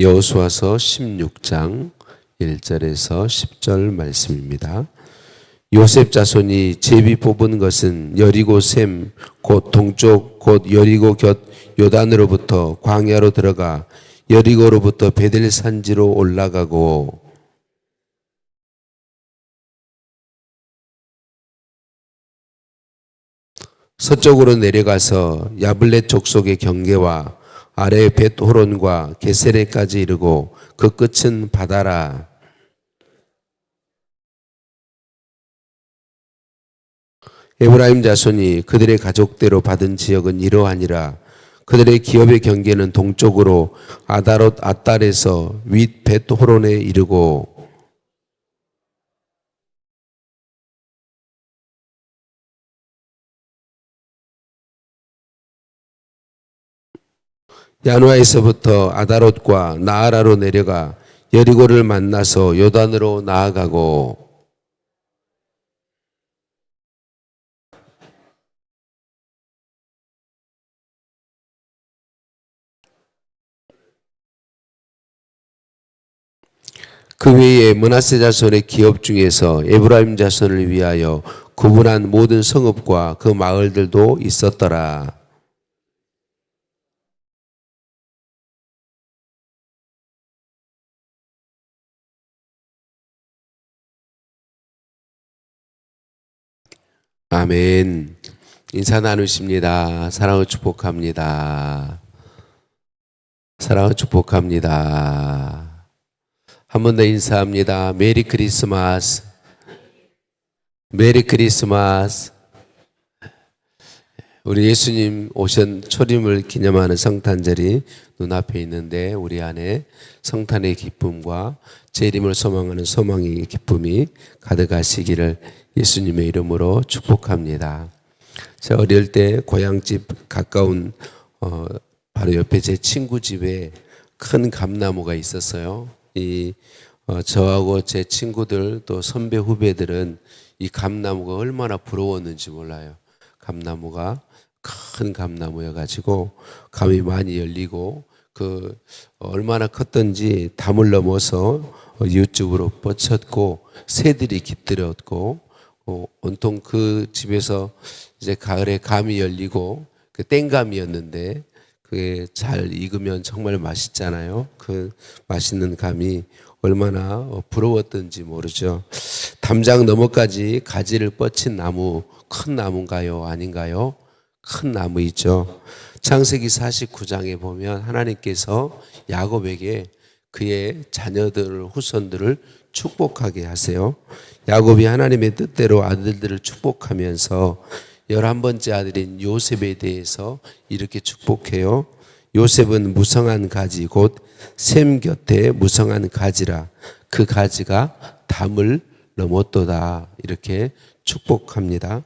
여호수아서 16장 1절에서 10절 말씀입니다. 요셉 자손이 제비 뽑은 것은 여리고 셈 곧 동쪽 곧 여리고 곁 요단으로부터 광야로 들어가 여리고로부터 베델 산지로 올라가고 서쪽으로 내려가서 야블렛 족속의 경계와 아래 벳호론과 게세레까지 이르고 그 끝은 바다라. 에브라임 자손이 그들의 가족대로 받은 지역은 이러하니라. 그들의 기업의 경계는 동쪽으로 아다롯 아달에서 윗 벳호론에 이르고 야누아에서부터 아다롯과 나아라로 내려가 여리고를 만나서 요단으로 나아가고 그 외에 므낫세 자손의 기업 중에서 에브라임 자손을 위하여 구분한 모든 성읍과 그 마을들도 있었더라. 아멘. 인사 나누십니다. 사랑을 축복합니다. 사랑을 축복합니다. 한 번 더 인사합니다. 메리 크리스마스. 메리 크리스마스. 우리 예수님 오신 초림을 기념하는 성탄절이 눈앞에 있는데 우리 안에 성탄의 기쁨과 재림을 소망하는 소망의 기쁨이 가득하시기를 예수님의 이름으로 축복합니다. 제가 어릴 때 고향집 가까운 바로 옆에 제 친구 집에 큰 감나무가 있었어요. 저하고 제 친구들 또 선배 후배들은 이 감나무가 얼마나 부러웠는지 몰라요. 감나무가 큰 감나무여가지고 감이 많이 열리고 얼마나 컸던지 담을 넘어서 이웃집으로 뻗쳤고 새들이 깃들었고 온통 그 집에서 이제 가을에 감이 열리고 그 땡감이었는데 그게 잘 익으면 정말 맛있잖아요. 그 맛있는 감이 얼마나 부러웠던지 모르죠. 담장 너머까지 가지를 뻗친 나무, 큰 나무인가요? 아닌가요? 큰 나무이죠. 창세기 49장에 보면 하나님께서 야곱에게 그의 자녀들, 후손들을 축복하게 하세요. 야곱이 하나님의 뜻대로 아들들을 축복하면서 11번째 아들인 요셉에 대해서 이렇게 축복해요. 요셉은 무성한 가지 곧 셈 곁에 무성한 가지라 그 가지가 담을 넘었도다 이렇게 축복합니다.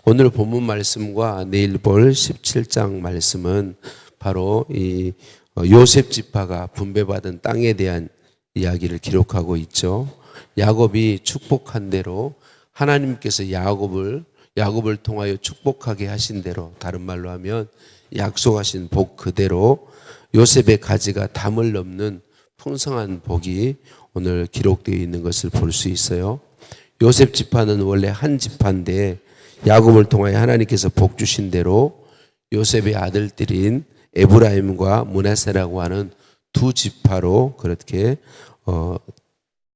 오늘 본문 말씀과 내일 볼 17장 말씀은 바로 이 요셉 지파가 분배받은 땅에 대한 이야기를 기록하고 있죠. 야곱이 축복한 대로 하나님께서 야곱을 통하여 축복하게 하신 대로, 다른 말로 하면 약속하신 복 그대로 요셉의 가지가 담을 넘는 풍성한 복이 오늘 기록되어 있는 것을 볼 수 있어요. 요셉 지파는 원래 한 지파인데 야곱을 통하여 하나님께서 복 주신 대로 요셉의 아들들인 에브라임과 므낫세라고 하는 두 지파로 그렇게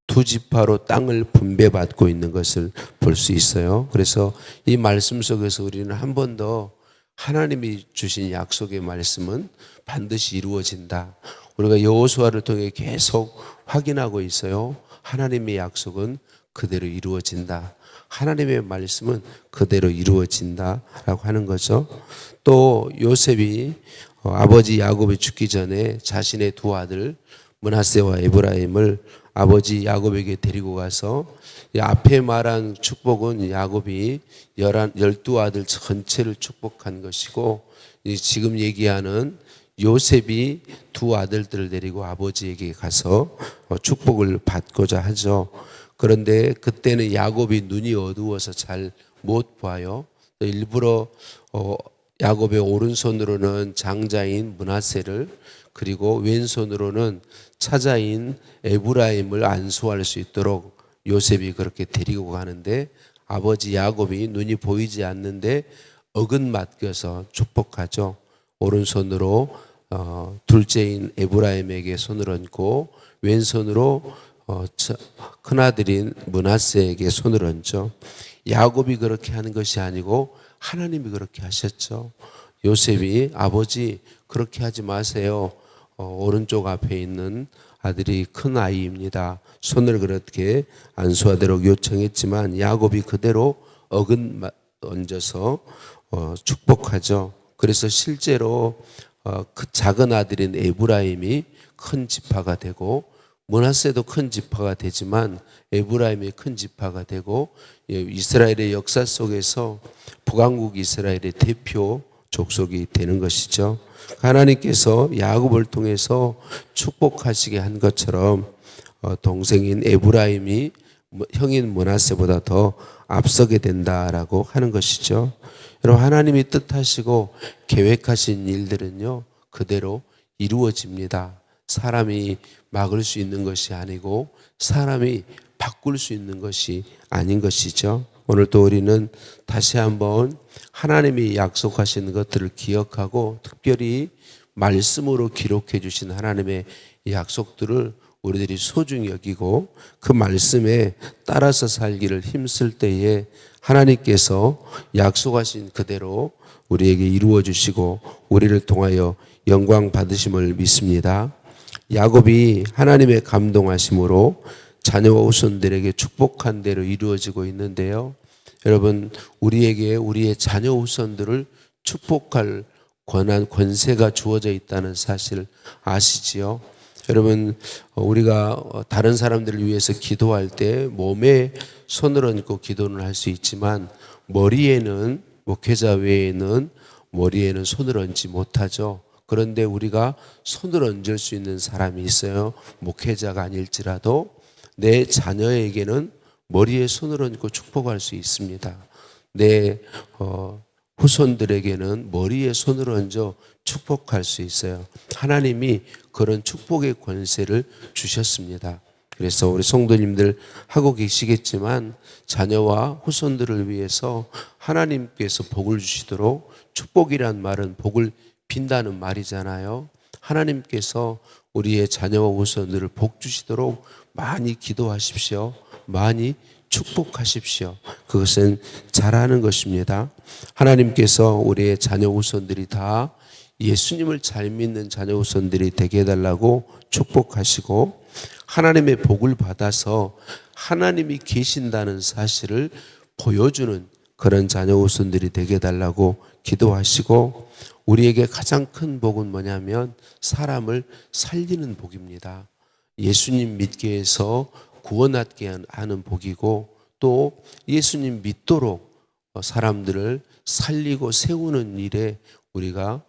두 지파로 땅을 분배받고 있는 것을 볼 수 있어요. 그래서 이 말씀 속에서 우리는 한 번 더 하나님이 주신 약속의 말씀은 반드시 이루어진다. 우리가 여호수아를 통해 계속 확인하고 있어요. 하나님의 약속은 그대로 이루어진다. 하나님의 말씀은 그대로 이루어진다라고 하는 거죠. 또 요셉이 아버지 야곱이 죽기 전에 자신의 두 아들 므낫세와 에브라임을 아버지 야곱에게 데리고 가서 앞에 말한 축복은 야곱이 12아들 전체를 축복한 것이고 지금 얘기하는 요셉이 두 아들들을 데리고 아버지에게 가서 축복을 받고자 하죠. 그런데 그때는 야곱이 눈이 어두워서 잘 못 봐요. 일부러 야곱의 오른손으로는 장자인 므낫세를 그리고 왼손으로는 차자인 에브라임을 안수할 수 있도록 요셉이 그렇게 데리고 가는데, 아버지 야곱이 눈이 보이지 않는데 어근 맡겨서 축복하죠. 오른손으로 둘째인 에브라임에게 손을 얹고 왼손으로 큰아들인 므낫세에게 손을 얹죠. 야곱이 그렇게 하는 것이 아니고 하나님이 그렇게 하셨죠. 요셉이 아버지 그렇게 하지 마세요. 오른쪽 앞에 있는 아들이 큰 아이입니다. 손을 그렇게 안수하도록 요청했지만 야곱이 그대로 어근 얹어서 축복하죠. 그래서 실제로 그 작은 아들인 에브라임이 큰 지파가 되고 므낫세도 큰 지파가 되지만 에브라임이 큰 지파가 되고 이스라엘의 역사 속에서 북왕국 이스라엘의 대표 족속이 되는 것이죠. 하나님께서 야곱을 통해서 축복하시게 한 것처럼 동생인 에브라임이 형인 므낫세보다 더 앞서게 된다라고 하는 것이죠. 여러분, 하나님이 뜻하시고 계획하신 일들은요 그대로 이루어집니다. 사람이 막을 수 있는 것이 아니고 사람이 바꿀 수 있는 것이 아닌 것이죠. 오늘 또 우리는 다시 한번 하나님이 약속하신 것들을 기억하고 특별히 말씀으로 기록해 주신 하나님의 약속들을 우리들이 소중히 여기고 그 말씀에 따라서 살기를 힘쓸 때에 하나님께서 약속하신 그대로 우리에게 이루어 주시고 우리를 통하여 영광 받으심을 믿습니다. 야곱이 하나님의 감동하심으로 자녀와 후손들에게 축복한 대로 이루어지고 있는데요. 여러분, 우리에게 우리의 자녀 후손들을 축복할 권한, 권세가 주어져 있다는 사실 아시지요? 여러분, 우리가 다른 사람들을 위해서 기도할 때 몸에 손을 얹고 기도는 할 수 있지만 머리에는, 목회자 외에는 머리에는 손을 얹지 못하죠. 그런데 우리가 손을 얹을 수 있는 사람이 있어요. 목회자가 아닐지라도 내 자녀에게는 머리에 손을 얹고 축복할 수 있습니다. 내 후손들에게는 머리에 손을 얹어 축복할 수 있어요. 하나님이 그런 축복의 권세를 주셨습니다. 그래서 우리 성도님들 하고 계시겠지만 자녀와 후손들을 위해서 하나님께서 복을 주시도록, 축복이란 말은 복을 빈다는 말이잖아요. 하나님께서 우리의 자녀와 후손들을 복 주시도록 많이 기도하십시오. 많이 축복하십시오. 그것은 잘하는 것입니다. 하나님께서 우리의 자녀 후손들이 다 예수님을 잘 믿는 자녀 후손들이 되게 해달라고 축복하시고, 하나님의 복을 받아서 하나님이 계신다는 사실을 보여주는 그런 자녀 후손들이 되게 해달라고 기도하시고, 우리에게 가장 큰 복은 뭐냐면 사람을 살리는 복입니다. 예수님 믿게 해서 구원받게 하는 복이고, 또 예수님 믿도록 사람들을 살리고 세우는 일에 우리가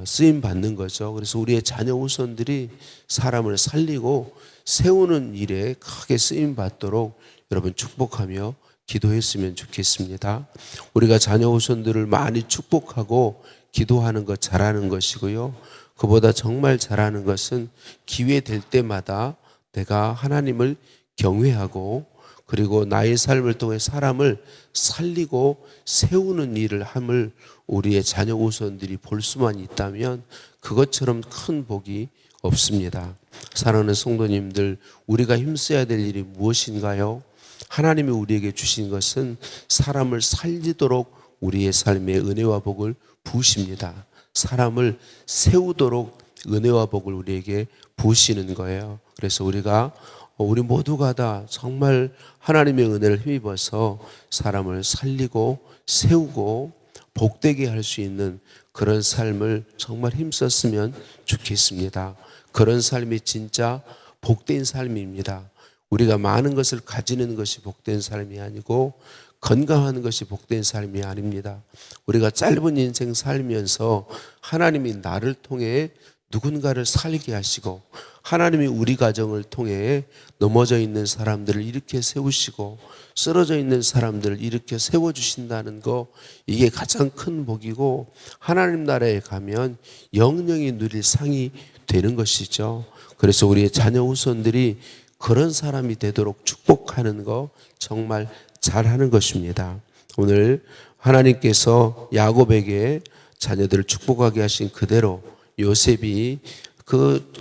쓰임 받는 거죠. 그래서 우리의 자녀 후손들이 사람을 살리고 세우는 일에 크게 쓰임 받도록 여러분 축복하며 기도했으면 좋겠습니다. 우리가 자녀 후손들을 많이 축복하고 기도하는 것 잘하는 것이고요. 그보다 정말 잘하는 것은 기회 될 때마다 내가 하나님을 경외하고 그리고 나의 삶을 통해 사람을 살리고 세우는 일을 함을 우리의 자녀 후손들이 볼 수만 있다면 그것처럼 큰 복이 없습니다. 사랑하는 성도님들, 우리가 힘써야 될 일이 무엇인가요? 하나님이 우리에게 주신 것은 사람을 살리도록 우리의 삶에 은혜와 복을 부으십니다. 사람을 세우도록 은혜와 복을 우리에게 부으시는 거예요. 그래서 우리 모두가 다 정말 하나님의 은혜를 힘입어서 사람을 살리고 세우고 복되게 할 수 있는 그런 삶을 정말 힘썼으면 좋겠습니다. 그런 삶이 진짜 복된 삶입니다. 우리가 많은 것을 가지는 것이 복된 삶이 아니고 건강한 것이 복된 삶이 아닙니다. 우리가 짧은 인생 살면서 하나님이 나를 통해 누군가를 살게 하시고 하나님이 우리 가정을 통해 넘어져 있는 사람들을 일으켜 세우시고 쓰러져 있는 사람들을 일으켜 세워주신다는 거, 이게 가장 큰 복이고 하나님 나라에 가면 영영이 누릴 상이 되는 것이죠. 그래서 우리의 자녀 후손들이 그런 사람이 되도록 축복하는 거 정말 잘하는 것입니다. 오늘 하나님께서 야곱에게 자녀들을 축복하게 하신 그대로 요셉이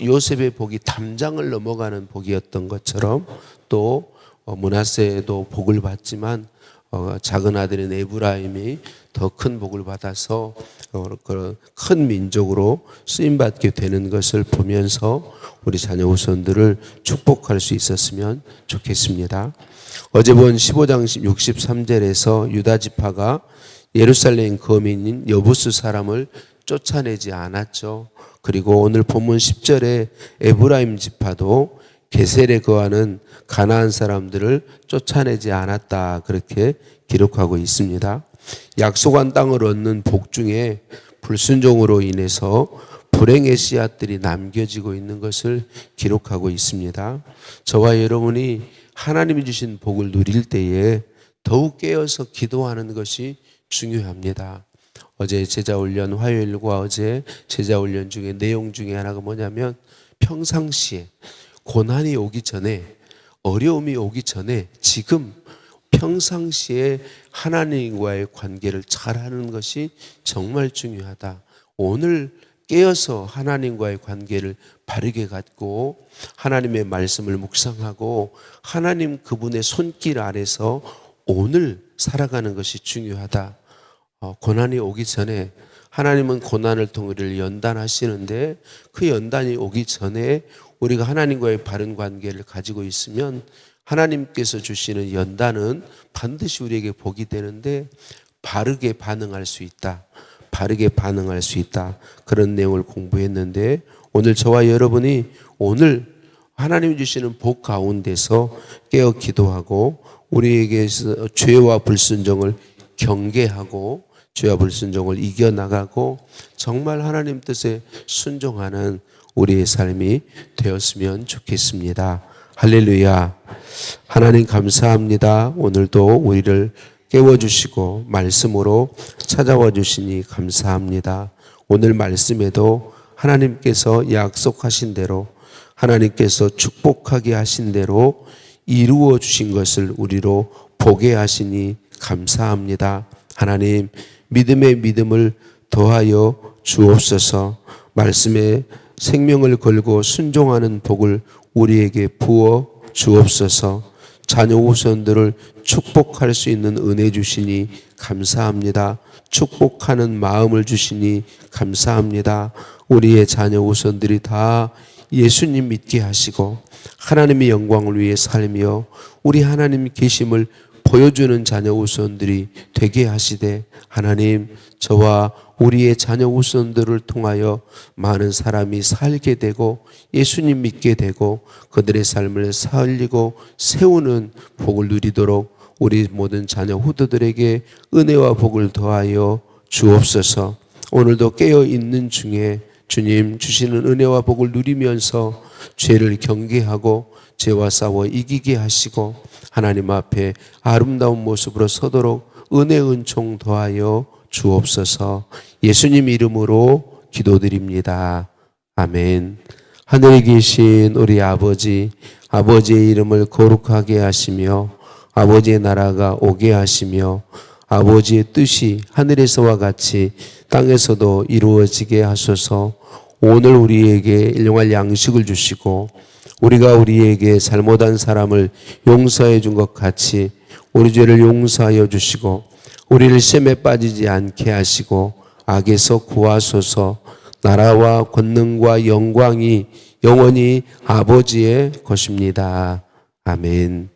요셉의 복이 담장을 넘어가는 복이었던 것처럼 또 므낫세도 복을 받지만 작은 아들인 에브라임이 더 큰 복을 받아서 큰 민족으로 쓰임받게 되는 것을 보면서 우리 자녀 후손들을 축복할 수 있었으면 좋겠습니다. 어제 본 15장 63절에서 유다 지파가 예루살렘 거민인 여부스 사람을 쫓아내지 않았죠. 그리고 오늘 본문 10절에 에브라임 지파도 게셀에 거하는 가나안 사람들을 쫓아내지 않았다, 그렇게 기록하고 있습니다. 약속한 땅을 얻는 복 중에 불순종으로 인해서 불행의 씨앗들이 남겨지고 있는 것을 기록하고 있습니다. 저와 여러분이 하나님이 주신 복을 누릴 때에 더욱 깨어서 기도하는 것이 중요합니다. 어제 제자훈련, 화요일과 어제 제자훈련 중에 내용 중에 하나가 뭐냐면 평상시에 고난이 오기 전에, 어려움이 오기 전에 지금 평상시에 하나님과의 관계를 잘하는 것이 정말 중요하다. 오늘 깨어서 하나님과의 관계를 바르게 갖고 하나님의 말씀을 묵상하고 하나님 그분의 손길 아래서 오늘 살아가는 것이 중요하다. 고난이 오기 전에, 하나님은 고난을 통해 우리를 연단하시는데 그 연단이 오기 전에 우리가 하나님과의 바른 관계를 가지고 있으면 하나님께서 주시는 연단은 반드시 우리에게 복이 되는데 바르게 반응할 수 있다. 바르게 반응할 수 있다. 그런 내용을 공부했는데 오늘 저와 여러분이 오늘 하나님이 주시는 복 가운데서 깨어 기도하고 우리에게서 죄와 불순종을 경계하고 죄와 불순종을 이겨나가고 정말 하나님 뜻에 순종하는 우리의 삶이 되었으면 좋겠습니다. 할렐루야. 하나님 감사합니다. 오늘도 우리를 깨워주시고 말씀으로 찾아와 주시니 감사합니다. 오늘 말씀에도 하나님께서 약속하신 대로, 하나님께서 축복하게 하신 대로 이루어 주신 것을 우리로 보게 하시니 감사합니다. 하나님, 믿음의 믿음을 더하여 주옵소서. 말씀에 생명을 걸고 순종하는 복을 우리에게 부어 주옵소서. 자녀 후손들을 축복할 수 있는 은혜 주시니 감사합니다. 축복하는 마음을 주시니 감사합니다. 우리의 자녀 후손들이 다 예수님 믿게 하시고 하나님의 영광을 위해 살며 우리 하나님 계심을 보여주는 자녀 후손들이 되게 하시되 하나님, 저와 우리의 자녀 후손들을 통하여 많은 사람이 살게 되고 예수님 믿게 되고 그들의 삶을 살리고 세우는 복을 누리도록 우리 모든 자녀 후손들에게 은혜와 복을 더하여 주옵소서. 오늘도 깨어 있는 중에 주님 주시는 은혜와 복을 누리면서 죄를 경계하고 죄와 싸워 이기게 하시고 하나님 앞에 아름다운 모습으로 서도록 은혜 은총 더하여 주옵소서. 예수님 이름으로 기도드립니다. 아멘. 하늘에 계신 우리 아버지, 아버지의 이름을 거룩하게 하시며 아버지의 나라가 오게 하시며 아버지의 뜻이 하늘에서와 같이 땅에서도 이루어지게 하소서. 오늘 우리에게 일용할 양식을 주시고 우리가 우리에게 잘못한 사람을 용서해 준 것 같이 우리 죄를 용서하여 주시고 우리를 시험에 빠지지 않게 하시고 악에서 구하소서. 나라와 권능과 영광이 영원히 아버지의 것입니다. 아멘.